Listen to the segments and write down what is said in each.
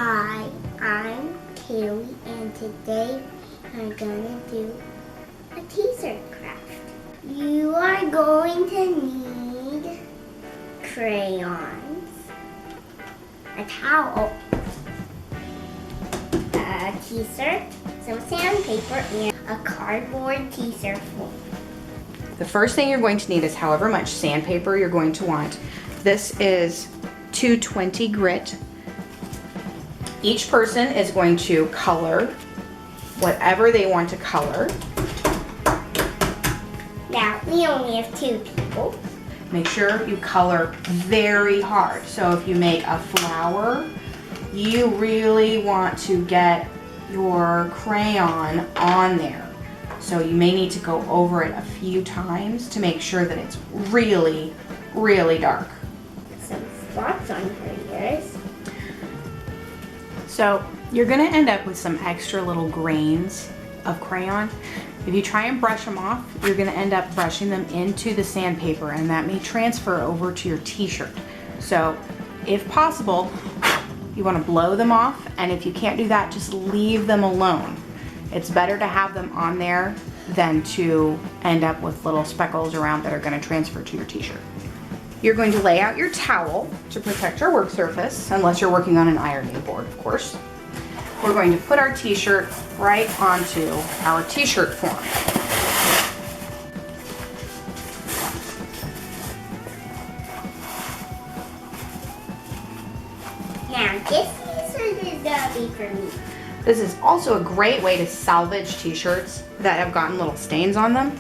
Hi, I'm Kaylee, and today I'm gonna do a teaser craft. You are going to need crayons, a towel, a teaser, some sandpaper, and a cardboard teaser form. The first thing you're going to need is however much sandpaper you're going to want. This is 220 grit. Each person is going to color whatever they want to color. Now, we only have 2 people. Make sure you color very hard. So if you make a flower, you really want to get your crayon on there. So you may need to go over it a few times to make sure that it's really, really dark. Some spots on her ears. So you're gonna end up with some extra little grains of crayon. If you try and brush them off, you're gonna end up brushing them into the sandpaper, and that may transfer over to your t-shirt. So if possible, you wanna blow them off, and if you can't do that, just leave them alone. It's better to have them on there than to end up with little speckles around that are gonna transfer to your t-shirt. You're going to lay out your towel to protect your work surface, unless you're working on an ironing board, of course. We're going to put our t-shirt right onto our t-shirt form. Now, this teaser is gonna be for me. This is also a great way to salvage t-shirts that have gotten little stains on them.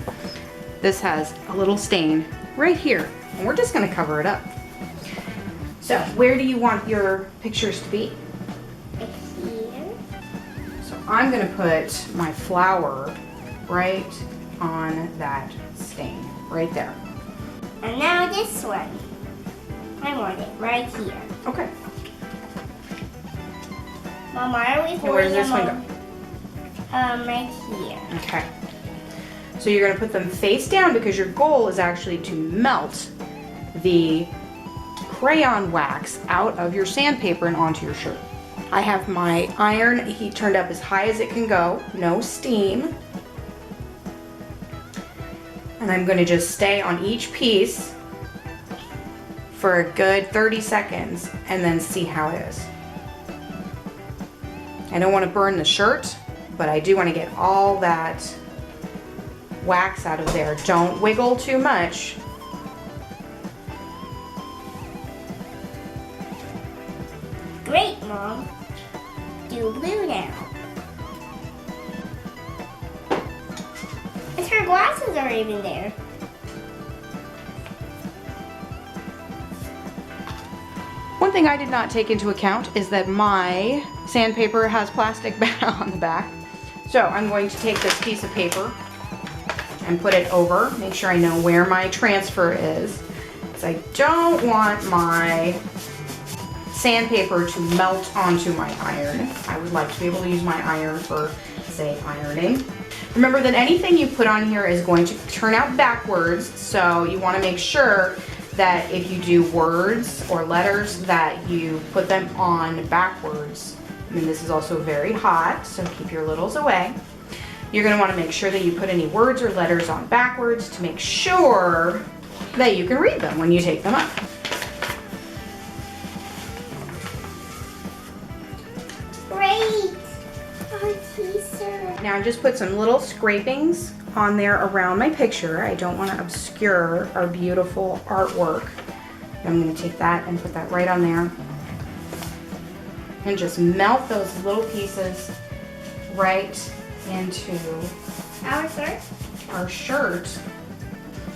This has a little stain right here, and we're just gonna cover it up. So, where do you want your pictures to be? Here. So I'm gonna put my flower right on that stain, right there. And now this one. I want it right here. Okay. Mom, why are we And where does this one go? Right here. Okay. So you're gonna put them face down because your goal is actually to melt the crayon wax out of your sandpaper and onto your shirt. I have my iron heat turned up as high as it can go, no steam. And I'm gonna just stay on each piece for a good 30 seconds and then see how it is. I don't wanna burn the shirt, but I do wanna get all that wax out of there. Don't wiggle too much. Great, Mom. Do blue now. And her glasses are even there. One thing I did not take into account is that my sandpaper has plastic on the back. So I'm going to take this piece of paper and put it over, make sure I know where my transfer is, because I don't want my sandpaper to melt onto my iron. I would like to be able to use my iron for, say, ironing. Remember that anything you put on here is going to turn out backwards, so you want to make sure that if you do words or letters that you put them on backwards. I mean, this is also very hot, so keep your littles away. You're going to want to make sure that you put any words or letters on backwards to make sure that you can read them when you take them up. Great! Our teaser. Now I just put some little scrapings on there around my picture. I don't want to obscure our beautiful artwork. I'm going to take that and put that right on there. And just melt those little pieces right into our shirt.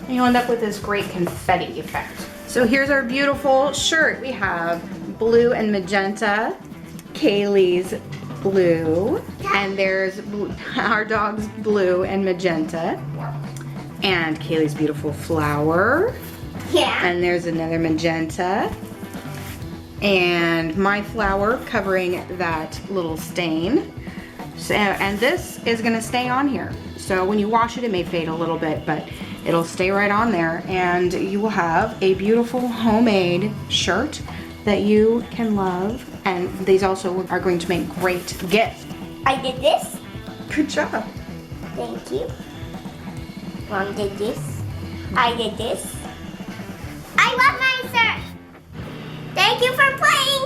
And you'll end up with this great confetti effect. So here's our beautiful shirt. We have blue and magenta, Kaylee's blue, and there's our dog's blue and magenta, and Kaylee's beautiful flower. Yeah. And there's another magenta, and my flower covering that little stain. So, and this is gonna stay on here. So when you wash it, it may fade a little bit, but it'll stay right on there, and you will have a beautiful homemade shirt that you can love. And these also are going to make great gifts. I did this. Good job. Thank you. Mom did this. I did this. I love my sir. Thank you for playing.